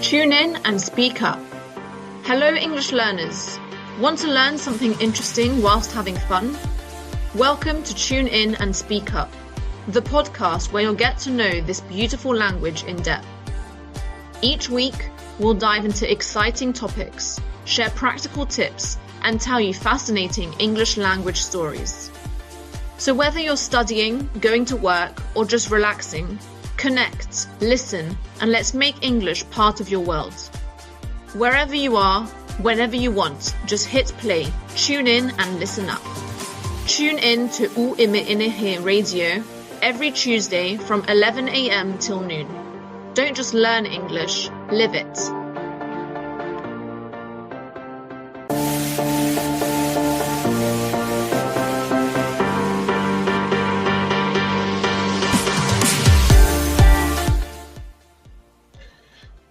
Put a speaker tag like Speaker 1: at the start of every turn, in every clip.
Speaker 1: Tune in and speak up. Hello, English learners. Want to learn something interesting whilst having fun? Welcome to Tune In and Speak Up, the podcast where you'll get to know this beautiful language in depth. Each week, we'll dive into exciting topics, share practical tips, and tell you fascinating English language stories. So whether you're studying, going to work, or just relaxing, connect, listen, and let's make English part of your world. Wherever you are, whenever you want, just hit play, tune in and listen up. Tune in to U Radio every Tuesday from 11 a.m. till noon. Don't just learn English, live it.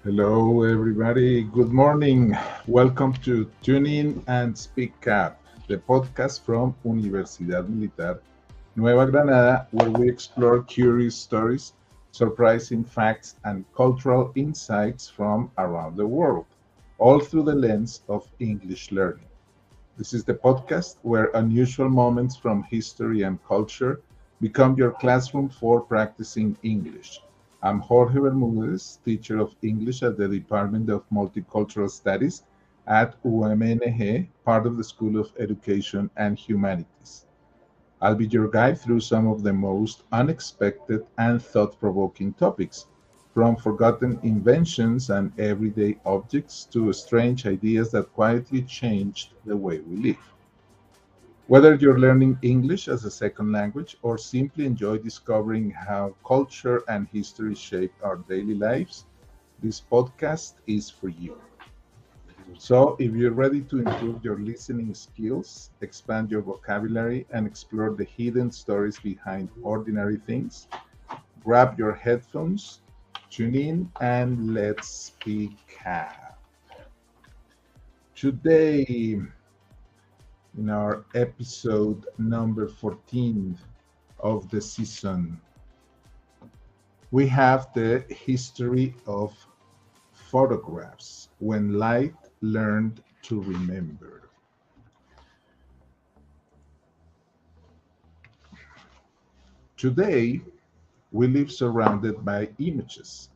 Speaker 2: Hello, everybody. Good morning. Welcome to Tune In and Speak Up, the podcast from Universidad Militar Nueva Granada, where we explore curious stories, surprising facts, and cultural insights from around the world, all through the lens of English learning. This is the podcast where unusual moments from history and culture become your classroom for practicing English. I'm Jorge Bermudez, teacher of English at the Department of Multicultural Studies at UMNG, part of the School of Education and Humanities. I'll be your guide through some of the most unexpected and thought-provoking topics, from forgotten inventions and everyday objects to strange ideas that quietly changed the way we live. Whether you're learning English as a second language or simply enjoy discovering how culture and history shape our daily lives, this podcast is for you. So, if you're ready to improve your listening skills, expand your vocabulary, and explore the hidden stories behind ordinary things, grab your headphones, tune in, and let's speak up. Today, in our episode number 14 of the season, we have the history of photographs, when light learned to remember. Today, we live surrounded by images.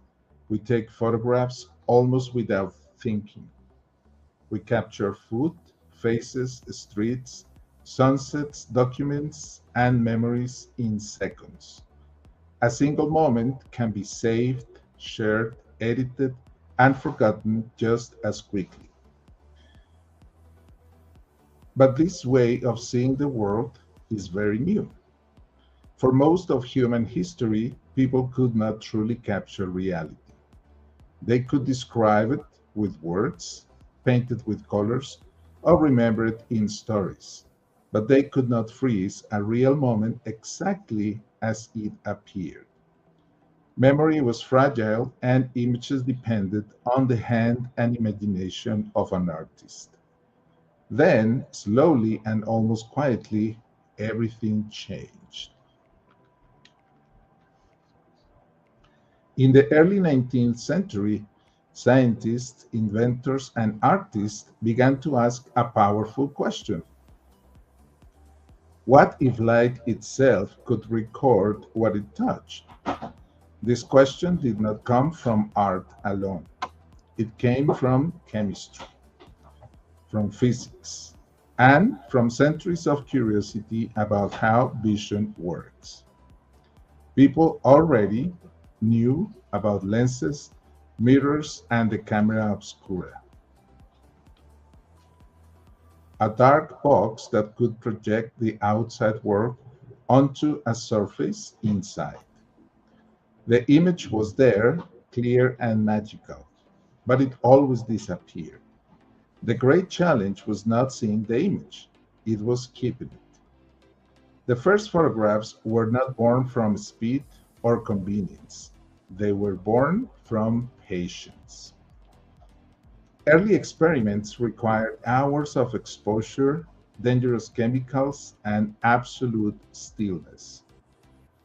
Speaker 2: We take photographs almost without thinking. We capture food, faces, streets, sunsets, documents, and memories in seconds. A single moment can be saved, shared, edited, and forgotten just as quickly. But this way of seeing the world is very new. For most of human history, people could not truly capture reality. They could describe it with words, paint it with colors, or remember it in stories, but they could not freeze a real moment exactly as it appeared. Memory was fragile, and images depended on the hand and imagination of an artist. Then, slowly and almost quietly, everything changed. In the early 19th century, scientists, inventors, and artists began to ask a powerful question. What if light itself could record what it touched? This question did not come from art alone. It came from chemistry, from physics, and from centuries of curiosity about how vision works. People already knew about lenses, mirrors, and the camera obscura, a dark box that could project the outside world onto a surface inside. The image was there, clear and magical, but it always disappeared. The great challenge was not seeing the image, it was keeping it. The first photographs were not born from speed or convenience. They were born from patience. Early experiments required hours of exposure, dangerous chemicals, and absolute stillness.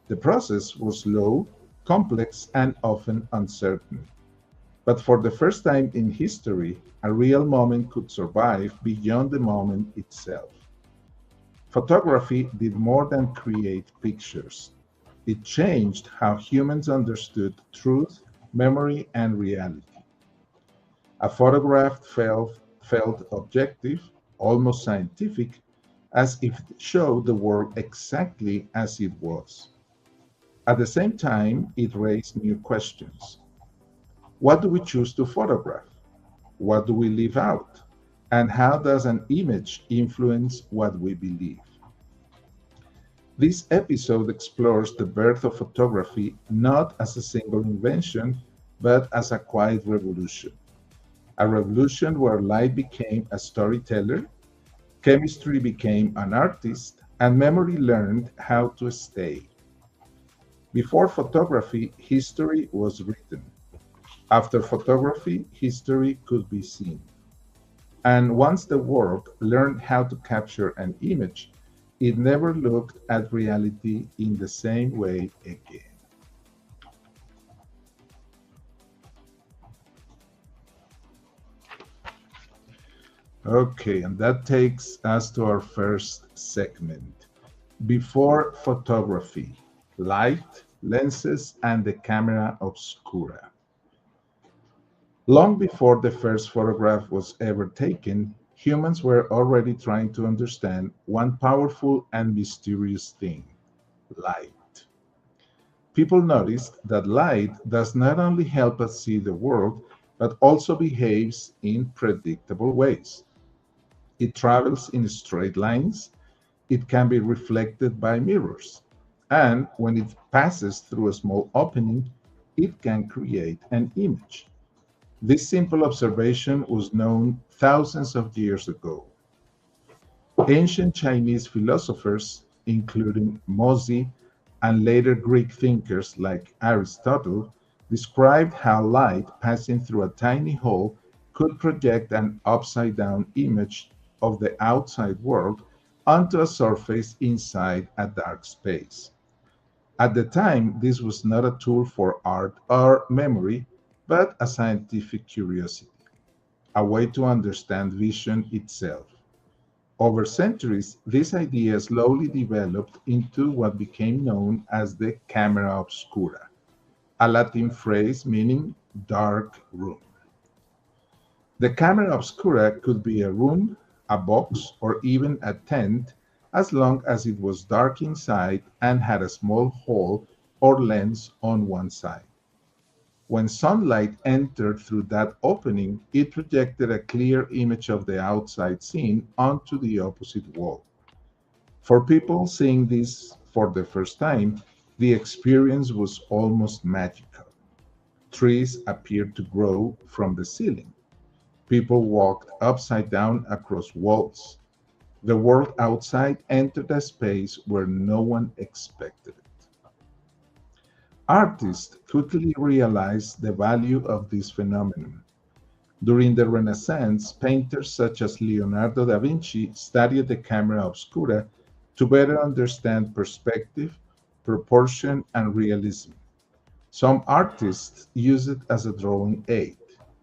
Speaker 2: The process was slow, complex, and often uncertain. But for the first time in history, a real moment could survive beyond the moment itself. Photography did more than create pictures. It changed how humans understood truth, memory, and reality. A photograph felt objective, almost scientific, as if it showed the world exactly as it was. At the same time, it raised new questions. What do we choose to photograph? What do we leave out? And how does an image influence what we believe? This episode explores the birth of photography not as a single invention, but as a quiet revolution. A revolution where light became a storyteller, chemistry became an artist, and memory learned how to stay. Before photography, history was written. After photography, history could be seen. And once the world learned how to capture an image, it never looked at reality in the same way again. Okay, and that takes us to our first segment. Before photography, light, lenses, and the camera obscura. Long before the first photograph was ever taken, humans were already trying to understand one powerful and mysterious thing: light. People noticed that light does not only help us see the world, but also behaves in predictable ways. It travels in straight lines, it can be reflected by mirrors, and when it passes through a small opening, it can create an image. This simple observation was known thousands of years ago. Ancient Chinese philosophers, including Mozi and later Greek thinkers like Aristotle, described how light passing through a tiny hole could project an upside down image of the outside world onto a surface inside a dark space. At the time, this was not a tool for art or memory, but a scientific curiosity, a way to understand vision itself. Over centuries, this idea slowly developed into what became known as the camera obscura, a Latin phrase meaning dark room. The camera obscura could be a room, a box, or even a tent, as long as it was dark inside and had a small hole or lens on one side. When sunlight entered through that opening, it projected a clear image of the outside scene onto the opposite wall. For people seeing this for the first time, the experience was almost magical. Trees appeared to grow from the ceiling. People walked upside down across walls. The world outside entered a space where no one expected it. Artists quickly realized the value of this phenomenon. During the Renaissance, painters such as Leonardo da Vinci studied the camera obscura to better understand perspective, proportion, and realism. Some artists use it as a drawing aid,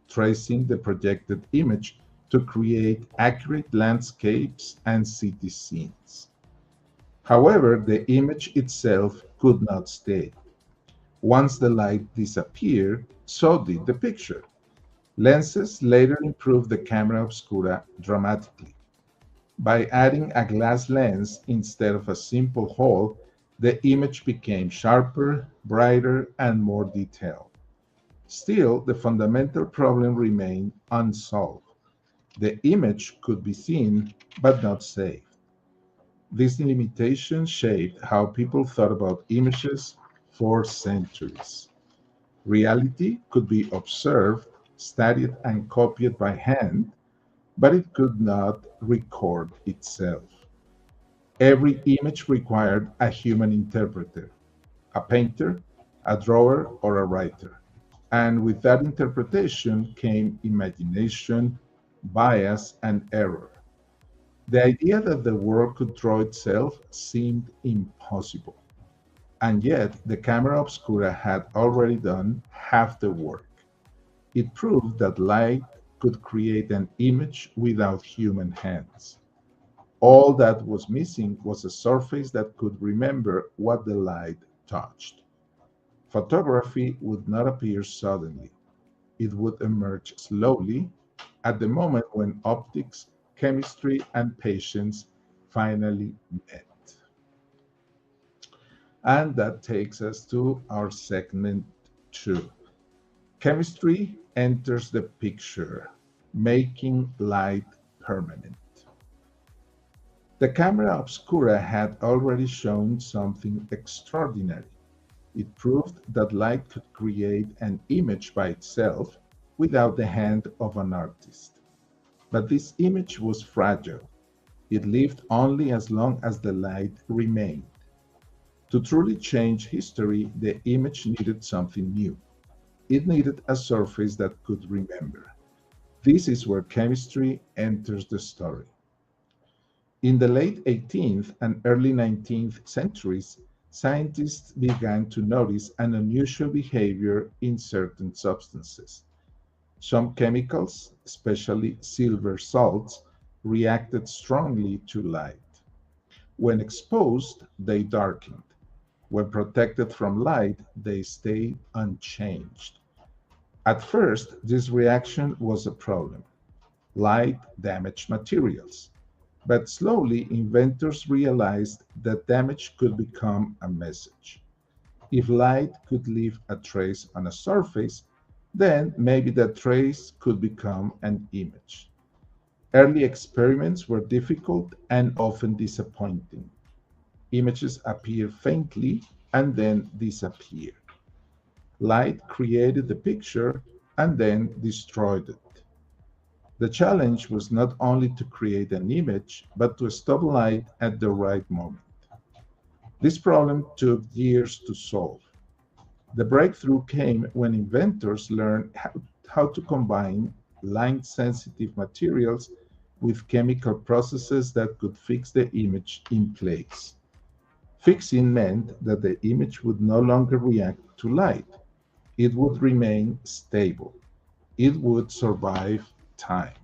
Speaker 2: tracing the projected image to create accurate landscapes and city scenes. However, the image itself could not stay. Once the light disappeared, so did the picture. Lenses later improved the camera obscura dramatically. By adding a glass lens instead of a simple hole, the image became sharper, brighter, and more detailed. Still, the fundamental problem remained unsolved. The image could be seen, but not saved. This limitation shaped how people thought about images for centuries. Reality could be observed, studied, and copied by hand, but it could not record itself. Every image required a human interpreter, a painter, a drawer, or a writer. And with that interpretation came imagination, bias, and error. The idea that the world could draw itself seemed impossible. And yet, the camera obscura had already done half the work. It proved that light could create an image without human hands. All that was missing was a surface that could remember what the light touched. Photography would not appear suddenly. It would emerge slowly at the moment when optics, chemistry, and patience finally met. And that takes us to our segment two. Chemistry enters the picture, making light permanent. The camera obscura had already shown something extraordinary. It proved that light could create an image by itself without the hand of an artist. But this image was fragile. It lived only as long as the light remained. To truly change history, the image needed something new. It needed a surface that could remember. This is where chemistry enters the story. In the late 18th and early 19th centuries, scientists began to notice an unusual behavior in certain substances. Some chemicals, especially silver salts, reacted strongly to light. When exposed, they darkened. When protected from light, they stayed unchanged. At first, this reaction was a problem. Light damaged materials. But slowly, inventors realized that damage could become a message. If light could leave a trace on a surface, then maybe that trace could become an image. Early experiments were difficult and often disappointing. Images appear faintly and then disappear. Light created the picture and then destroyed it. The challenge was not only to create an image, but to stop light at the right moment. This problem took years to solve. The breakthrough came when inventors learned how to combine light-sensitive materials with chemical processes that could fix the image in place. Fixing meant that the image would no longer react to light. It would remain stable. It would survive time.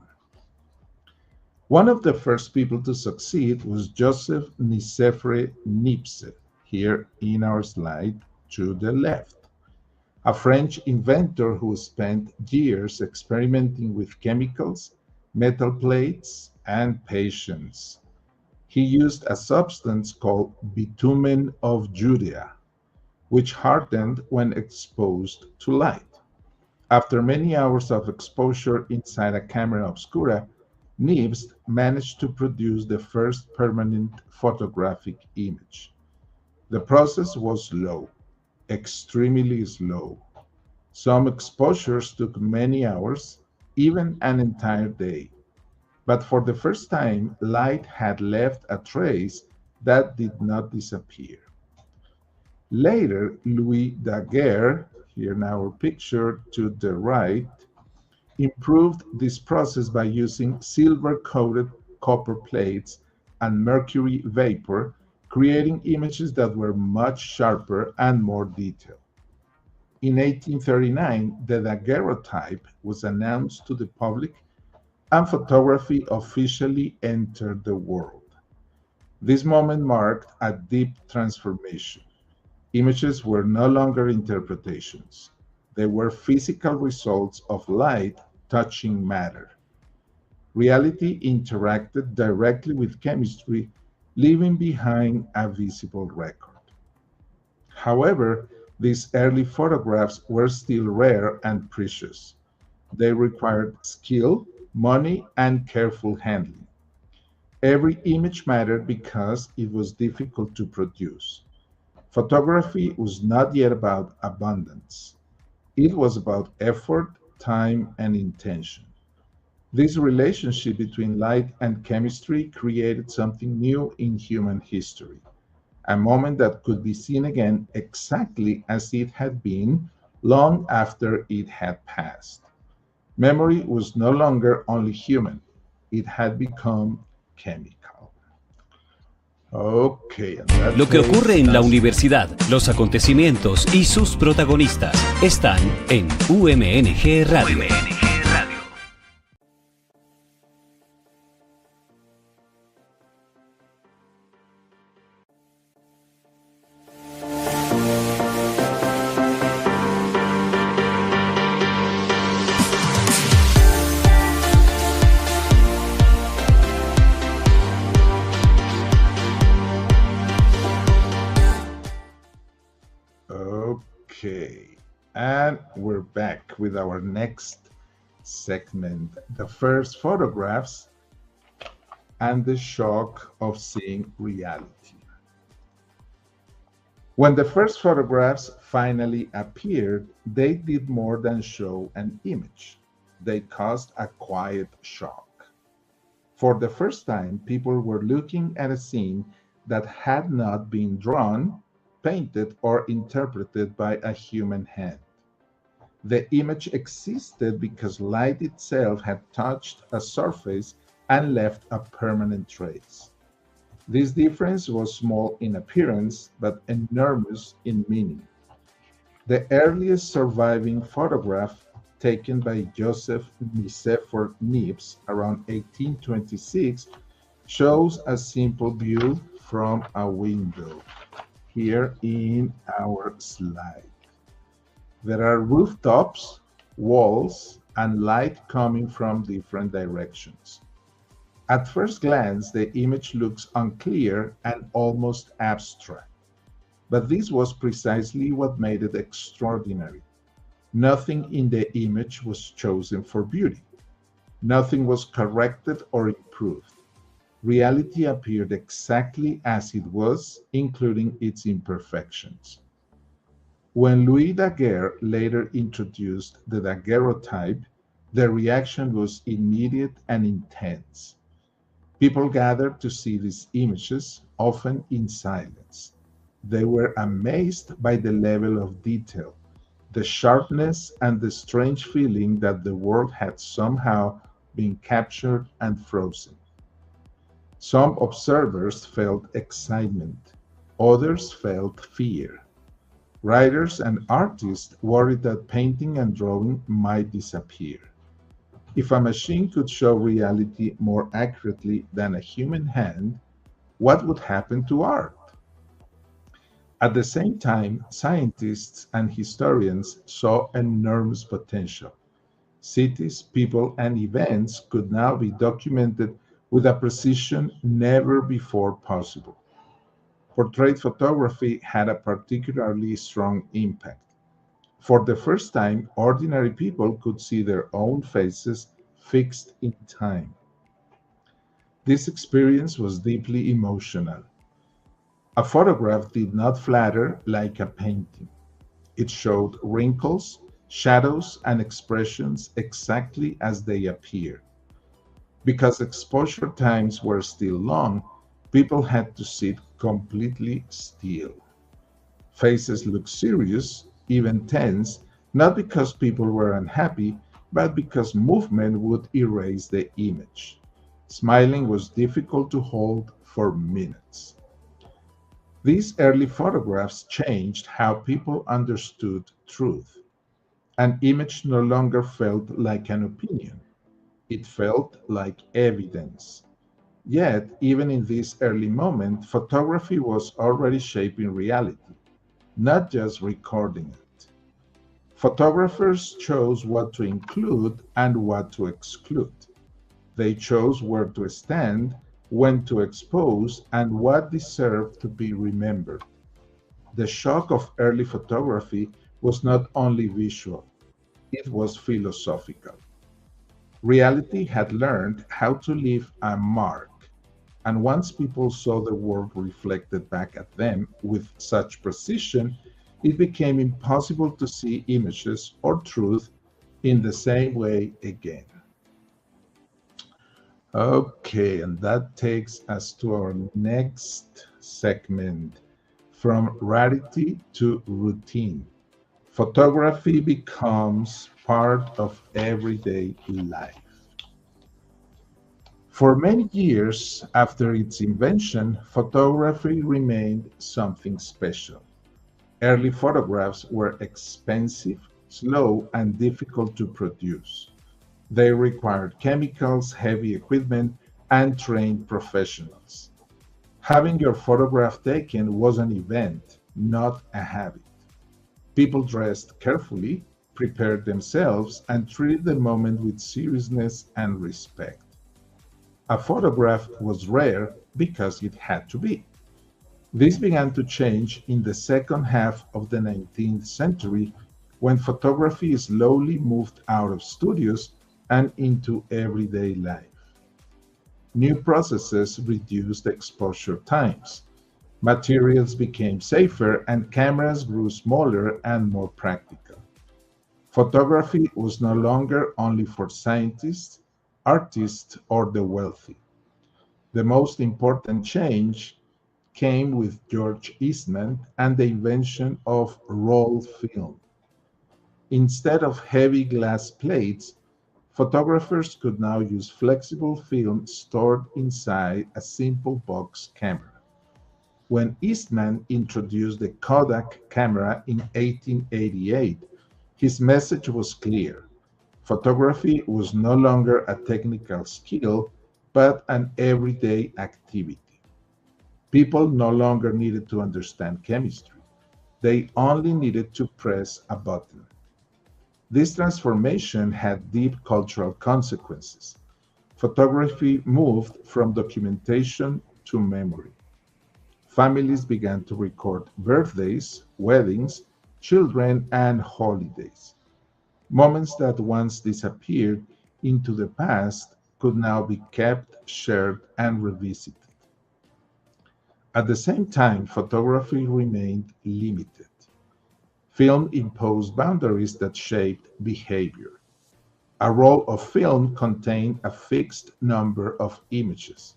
Speaker 2: One of the first people to succeed was Joseph Nicefre Nipse, here in our slide to the left, a French inventor who spent years experimenting with chemicals, metal plates, and patience. He used a substance called bitumen of Judea, which hardened when exposed to light. After many hours of exposure inside a camera obscura, Nibs managed to produce the first permanent photographic image. The process was slow, extremely slow. Some exposures took many hours, even an entire day. But for the first time, light had left a trace that did not disappear. Later, Louis Daguerre, here in our picture to the right, improved this process by using silver-coated copper plates and mercury vapor, creating images that were much sharper and more detailed. In 1839, the daguerreotype was announced to the public and photography officially entered the world. This moment marked a deep transformation. Images were no longer interpretations. They were physical results of light touching matter. Reality interacted directly with chemistry, leaving behind a visible record. However, these early photographs were still rare and precious. They required skill, money, and careful handling. Every image mattered because it was difficult to produce. Photography was not yet about abundance. It was about effort, time, and intention. This relationship between light and chemistry created something new in human history, a moment that could be seen again exactly as it had been long after it had passed. Memory was no longer only human, it had become chemical. Okay, and that
Speaker 3: Lo que ocurre en la
Speaker 2: takes us-
Speaker 3: universidad, los acontecimientos y sus protagonistas están en UMNG Radio.
Speaker 2: Okay, and we're back with our next segment, the first photographs and the shock of seeing reality. When the first photographs finally appeared, they did more than show an image. They caused a quiet shock. For the first time, people were looking at a scene that had not been drawn, painted, or interpreted by a human hand. The image existed because light itself had touched a surface and left a permanent trace. This difference was small in appearance, but enormous in meaning. The earliest surviving photograph, taken by Joseph Nicephore Niepce around 1826, shows a simple view from a window. Here in our slide, there are rooftops, walls, and light coming from different directions. At first glance, the image looks unclear and almost abstract, but this was precisely what made it extraordinary. Nothing in the image was chosen for beauty. Nothing was corrected or improved. Reality appeared exactly as it was, including its imperfections. When Louis Daguerre later introduced the daguerreotype, the reaction was immediate and intense. People gathered to see these images, often in silence. They were amazed by the level of detail, the sharpness, and the strange feeling that the world had somehow been captured and frozen. Some observers felt excitement, others felt fear. Writers and artists worried that painting and drawing might disappear. If a machine could show reality more accurately than a human hand, what would happen to art? At the same time, scientists and historians saw enormous potential. Cities, people, and events could now be documented with a precision never before possible. Portrait photography had a particularly strong impact. For the first time, ordinary people could see their own faces fixed in time. This experience was deeply emotional. A photograph did not flatter like a painting. It showed wrinkles, shadows, and expressions exactly as they appeared. Because exposure times were still long, people had to sit completely still. Faces looked serious, even tense, not because people were unhappy, but because movement would erase the image. Smiling was difficult to hold for minutes. These early photographs changed how people understood truth. An image no longer felt like an opinion, it felt like evidence. Yet, even in this early moment, photography was already shaping reality, not just recording it. Photographers chose what to include and what to exclude. They chose where to stand, when to expose, and what deserved to be remembered. The shock of early photography was not only visual, it was philosophical. Reality had learned how to leave a mark, and once people saw the world reflected back at them with such precision, it became impossible to see images or truth in the same way again. Okay, and that takes us to our next segment, from rarity to routine. Photography becomes part of everyday life. For many years after its invention, photography remained something special. Early photographs were expensive, slow, and difficult to produce. They required chemicals, heavy equipment, and trained professionals. Having your photograph taken was an event, not a habit. People dressed carefully, prepared themselves, and treated the moment with seriousness and respect. A photograph was rare because it had to be. This began to change in the second half of the 19th century when photography slowly moved out of studios and into everyday life. New processes reduced exposure times. Materials became safer and cameras grew smaller and more practical. Photography was no longer only for scientists, artists, or the wealthy. The most important change came with George Eastman and the invention of roll film. Instead of heavy glass plates, photographers could now use flexible film stored inside a simple box camera. When Eastman introduced the Kodak camera in 1888, his message was clear. Photography was no longer a technical skill, but an everyday activity. People no longer needed to understand chemistry. They only needed to press a button. This transformation had deep cultural consequences. Photography moved from documentation to memory. Families began to record birthdays, weddings, children, and holidays. Moments that once disappeared into the past could now be kept, shared, and revisited. At the same time, photography remained limited. Film imposed boundaries that shaped behavior. A roll of film contained a fixed number of images.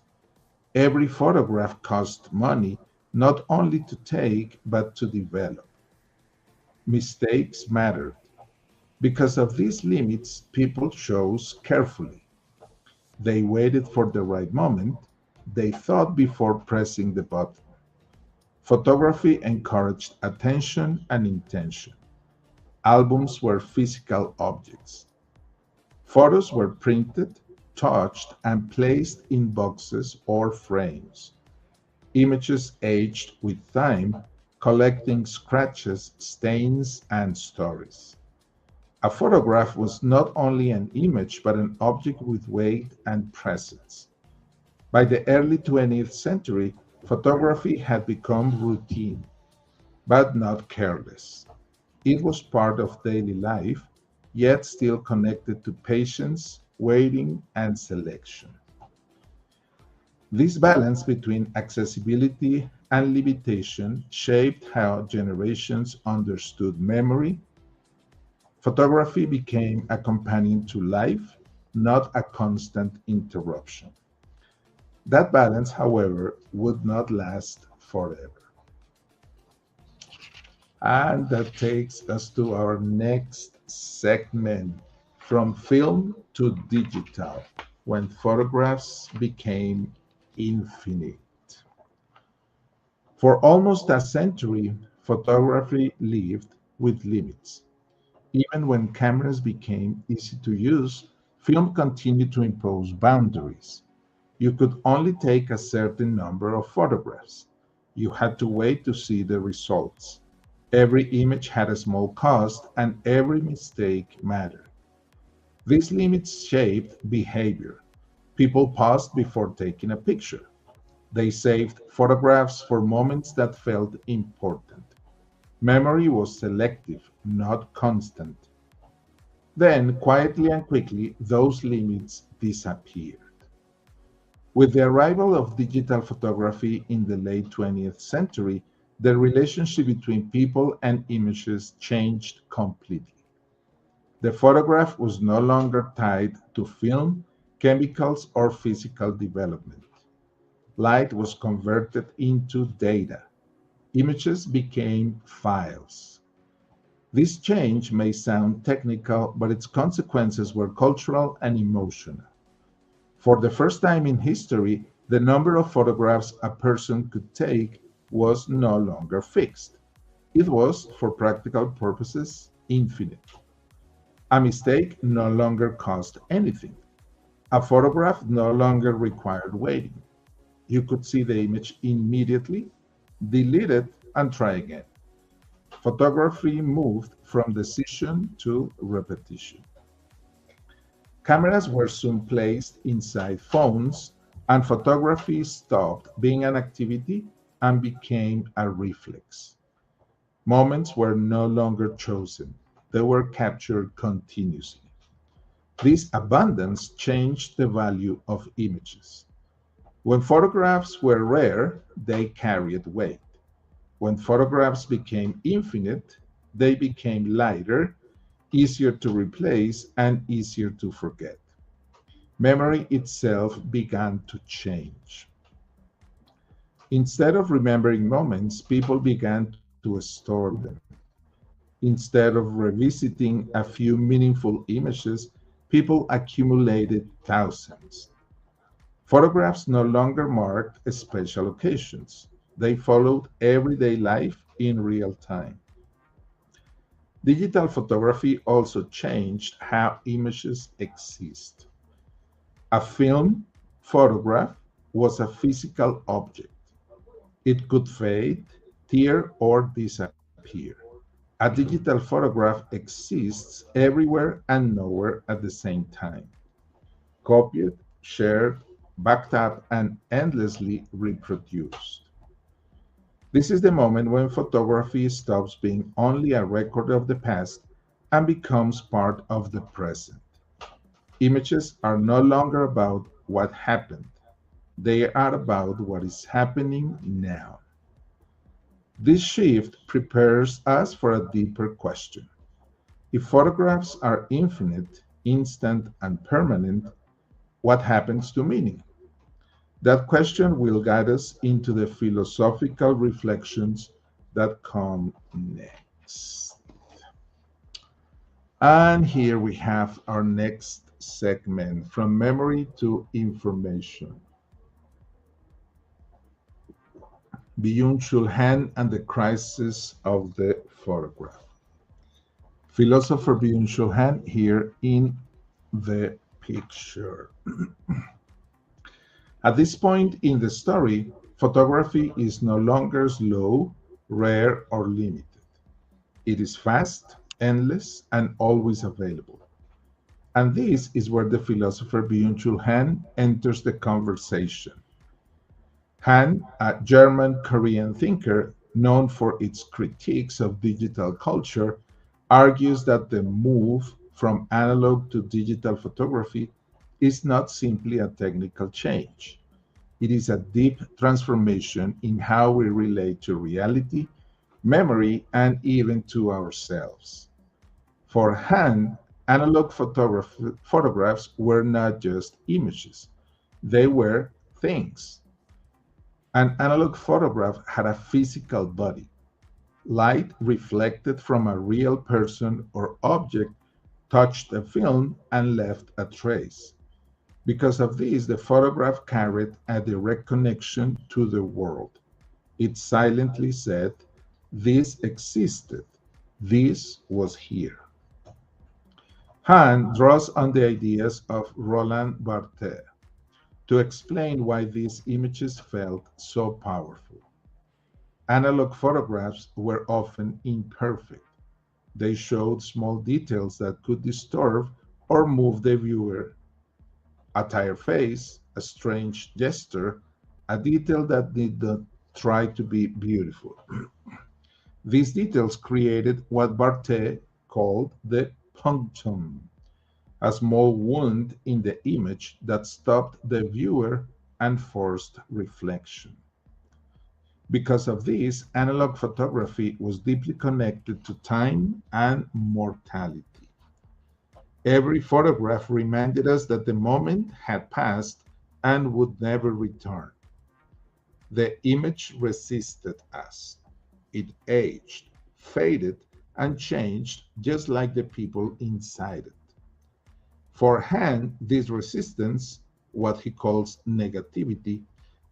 Speaker 2: Every photograph cost money not only to take but to develop. Mistakes mattered. Because of these limits, people chose carefully. They waited for the right moment. They thought before pressing the button. Photography encouraged attention and intention. Albums were physical objects. Photos were printed, touched, and placed in boxes or frames. Images aged with time, collecting scratches, stains, and stories. A photograph was not only an image but an object with weight and presence. By the early 20th century, photography had become routine, but not careless. It was part of daily life, yet still connected to patience, waiting, and selection. This balance between accessibility and limitation shaped how generations understood memory. Photography became a companion to life, not a constant interruption. That balance, however, would not last forever. And that takes us to our next segment, from film to digital, when photographs became infinite. For almost a century, photography lived with limits. Even when cameras became easy to use, film continued to impose boundaries. You could only take a certain number of photographs. You had to wait to see the results. Every image had a small cost, and every mistake mattered. These limits shaped behavior. People paused before taking a picture. They saved photographs for moments that felt important. Memory was selective, not constant. Then, quietly and quickly, those limits disappeared. With the arrival of digital photography in the late 20th century, the relationship between people and images changed completely. The photograph was no longer tied to film, chemicals, or physical development. Light was converted into data. Images became files. This change may sound technical, but its consequences were cultural and emotional. For the first time in history, the number of photographs a person could take was no longer fixed. It was, for practical purposes, infinite. A mistake no longer cost anything. A photograph no longer required waiting. You could see the image immediately, delete it, and try again. Photography moved from decision to repetition. Cameras were soon placed inside phones, and photography stopped being an activity and became a reflex. Moments were no longer chosen, they were captured continuously. This abundance changed the value of images. When photographs were rare, they carried weight. When photographs became infinite, they became lighter, easier to replace, and easier to forget. Memory itself began to change. Instead of remembering moments, people began to store them. Instead of revisiting a few meaningful images, people accumulated thousands. Photographs no longer marked special occasions. They followed everyday life in real time. Digital photography also changed how images exist. A film photograph was a physical object. It could fade, tear, or disappear. A digital photograph exists everywhere and nowhere at the same time. Copied, shared, backed up, and endlessly reproduced. This is the moment when photography stops being only a record of the past and becomes part of the present. Images are no longer about what happened, they are about what is happening now. This shift prepares us for a deeper question. If photographs are infinite, instant, and permanent, what happens to meaning? That question will guide us into the philosophical reflections that come next. And here we have our next segment, From Memory to Information. Byung-Chul Han and the Crisis of the Photograph. Philosopher Byung-Chul Han here in the picture. At this point in the story, photography is no longer slow, rare, or limited. It is fast, endless, and always available. And this is where the philosopher Byung-Chul Han enters the conversation. Han, a German-Korean thinker known for its critiques of digital culture, argues that the move from analog to digital photography is not simply a technical change. It is a deep transformation in how we relate to reality, memory, and even to ourselves. For Han, analog photographs were not just images, they were things. An analog photograph had a physical body. Light reflected from a real person or object touched the film and left a trace. Because of this, the photograph carried a direct connection to the world. It silently said, "This existed. This was here." Han draws on the ideas of Roland Barthes to explain why these images felt so powerful. Analog photographs were often imperfect. They showed small details that could disturb or move the viewer. A tired face, a strange gesture, a detail that did not try to be beautiful. These details created what Barthes called the punctum, a small wound in the image that stopped the viewer and forced reflection. Because of this, analog photography was deeply connected to time and mortality. Every photograph reminded us that the moment had passed and would never return. The image resisted us. It aged, faded, and changed just like the people inside it. For Han, this resistance what he calls negativity,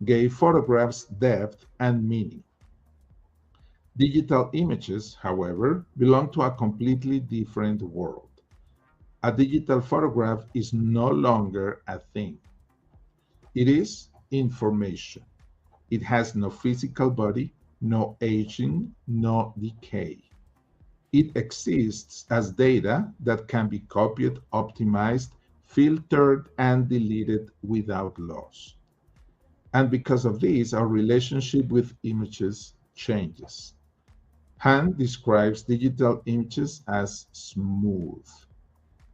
Speaker 2: gave photographs depth and meaning. Digital images, however, belong to a completely different world. A digital photograph is no longer a thing. It is information. It has no physical body, no aging, no decay. It exists as data that can be copied, optimized, filtered, and deleted without loss. And because of this, our relationship with images changes. Han describes digital images as smooth.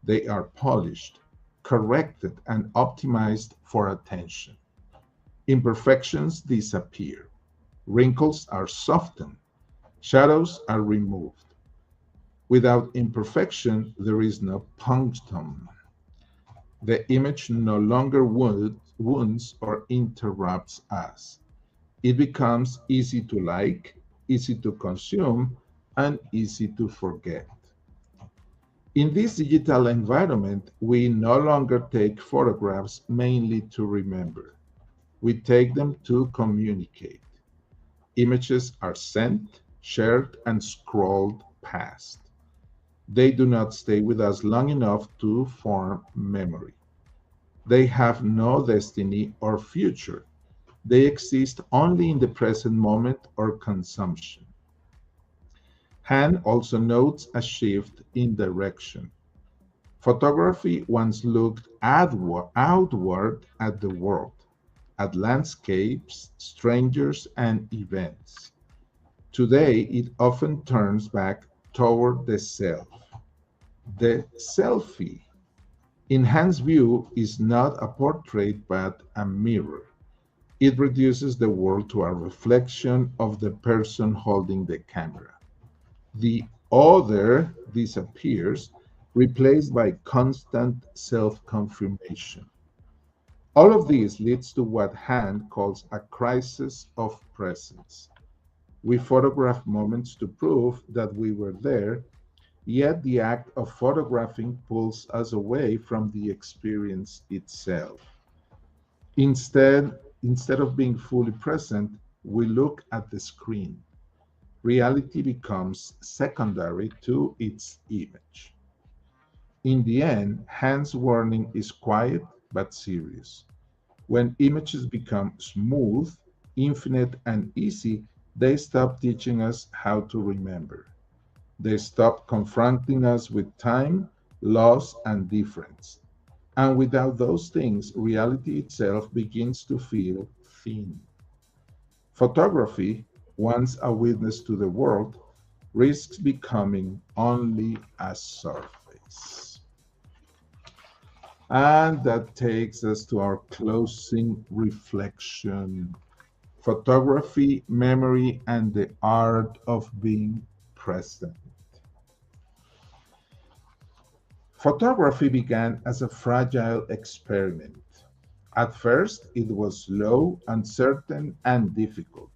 Speaker 2: They are polished, corrected, and optimized for attention. Imperfections disappear. Wrinkles are softened. Shadows are removed. Without imperfection, there is no punctum. The image no longer wounds or interrupts us. It becomes easy to like, easy to consume, and easy to forget. In this digital environment, we no longer take photographs mainly to remember. We take them to communicate. Images are sent, shared, and scrolled past. They do not stay with us long enough to form memory. They have no destiny or future. They exist only in the present moment or consumption. Han also notes a shift in direction. Photography once looked outward at the world, at landscapes, strangers, and events. Today, it often turns back toward the self. The selfie, in Han's view, is not a portrait but a mirror. It reduces the world to a reflection of the person holding the camera. The other disappears, replaced by constant self-confirmation. All of this leads to what Han calls a crisis of presence. We photograph moments to prove that we were there, yet the act of photographing pulls us away from the experience itself. Instead of being fully present, we look at the screen. Reality becomes secondary to its image. In the end, Han's warning is quiet but serious. When images become smooth, infinite, and easy, they stop teaching us how to remember. They stop confronting us with time, loss, and difference. And without those things, reality itself begins to feel thin. Photography, once a witness to the world, risks becoming only a surface. And that takes us to our closing reflection. Photography, memory, and the art of being present. Photography began as a fragile experiment. At first, it was slow, uncertain, and difficult.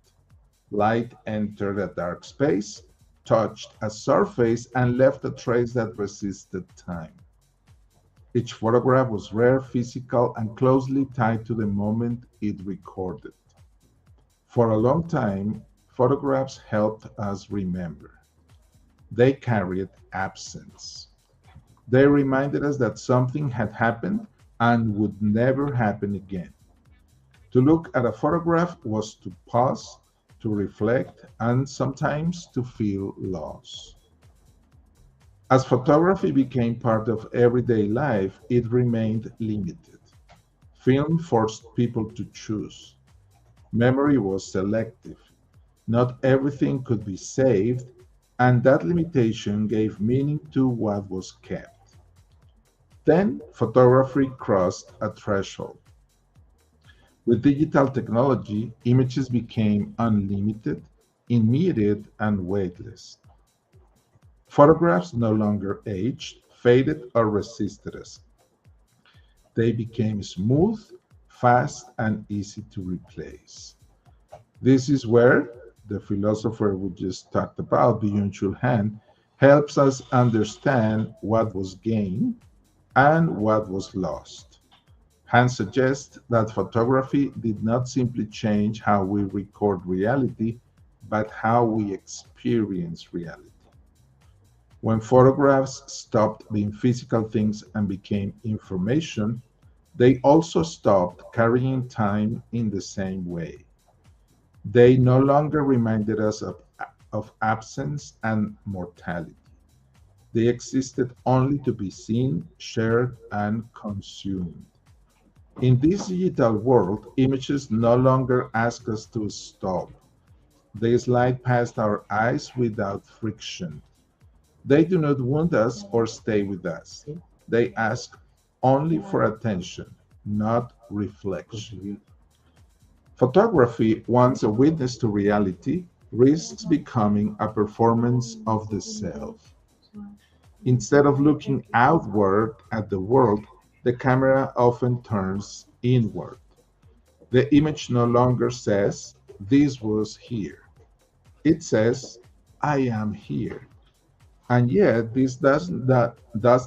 Speaker 2: Light entered a dark space, touched a surface, and left a trace that resisted time. Each photograph was rare, physical, and closely tied to the moment it recorded. For a long time, photographs helped us remember. They carried absence. They reminded us that something had happened and would never happen again. To look at a photograph was to pause, to reflect, and sometimes to feel loss. As photography became part of everyday life, it remained limited. Film forced people to choose. Memory was selective. Not everything could be saved, and that limitation gave meaning to what was kept. Then photography crossed a threshold. With digital technology, images became unlimited, immediate, and weightless. Photographs no longer aged, faded, or resisted us. They became smooth, fast, and easy to replace. This is where the philosopher we just talked about, Byung-Chul Han, helps us understand what was gained and what was lost. Hans suggests that photography did not simply change how we record reality, but how we experience reality. When photographs stopped being physical things and became information, they also stopped carrying time in the same way. They no longer reminded us of absence and mortality. They existed only to be seen, shared, and consumed. In this digital world, images no longer ask us to stop. They slide past our eyes without friction. They do not wound us or stay with us. They ask only for attention, not reflection. Photography, once a witness to reality, risks becoming a performance of the self. Instead of looking outward at the world, the camera often turns inward. The image no longer says, "This was here." It says, "I am here." And yet, does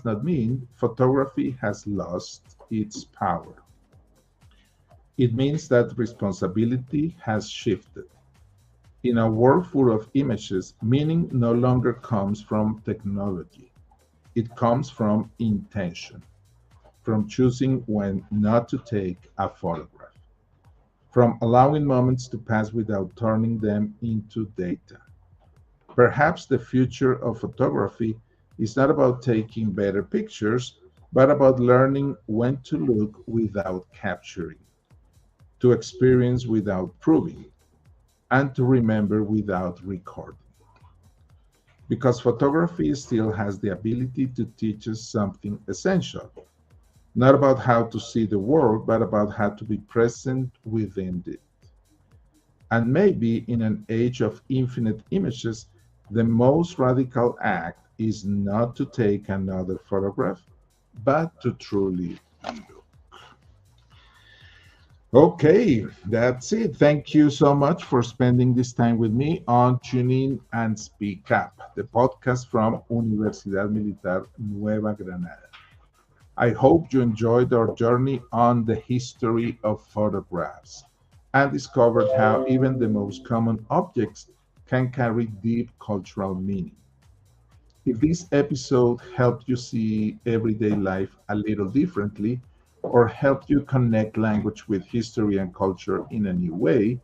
Speaker 2: not mean photography has lost its power. It means that responsibility has shifted. In a world full of images, meaning no longer comes from technology. It comes from intention, from choosing when not to take a photograph, from allowing moments to pass without turning them into data. Perhaps the future of photography is not about taking better pictures, but about learning when to look without capturing, to experience without proving, and to remember without recording. Because photography still has the ability to teach us something essential, not about how to see the world, but about how to be present within it. And maybe in an age of infinite images, the most radical act is not to take another photograph, but to truly look. Okay, that's it. Thank you so much for spending this time with me on Tune In and Speak Up, the podcast from Universidad Militar Nueva Granada. I hope you enjoyed our journey on the history of photographs and discovered how even the most common objects can carry deep cultural meaning. If this episode helped you see everyday life a little differently, or helped you connect language with history and culture in a new way,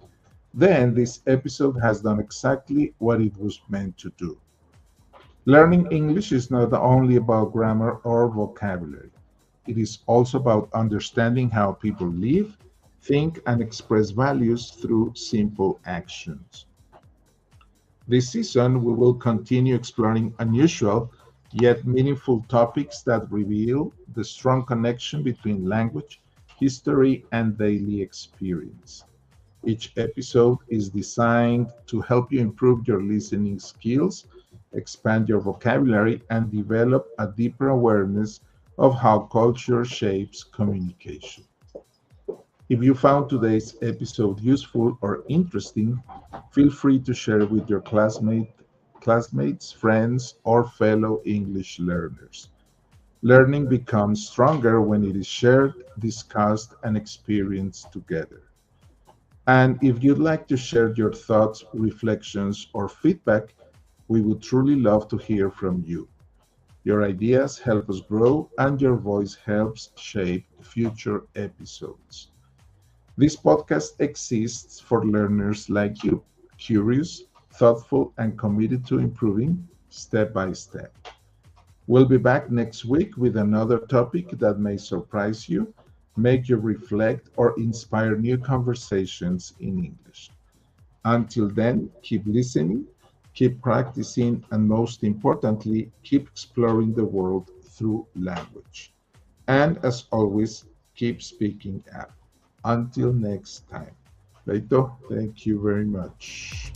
Speaker 2: then this episode has done exactly what it was meant to do. Learning English is not only about grammar or vocabulary. It is also about understanding how people live, think, and express values through simple actions. This season, we will continue exploring unusual yet meaningful topics that reveal the strong connection between language, history, and daily experience. Each episode is designed to help you improve your listening skills, expand your vocabulary, and develop a deeper awareness of how culture shapes communication. If you found today's episode useful or interesting, feel free to share it with your classmates, friends, or fellow English learners. Learning becomes stronger when it is shared, discussed, and experienced together. And if you'd like to share your thoughts, reflections, or feedback, we would truly love to hear from you. Your ideas help us grow, and your voice helps shape future episodes. This podcast exists for learners like you, curious, thoughtful, and committed to improving step by step. We'll be back next week with another topic that may surprise you, make you reflect, or inspire new conversations in English. Until then, keep listening, keep practicing, and most importantly, keep exploring the world through language. And as always, keep speaking up. Until next time. Leito, thank you very much.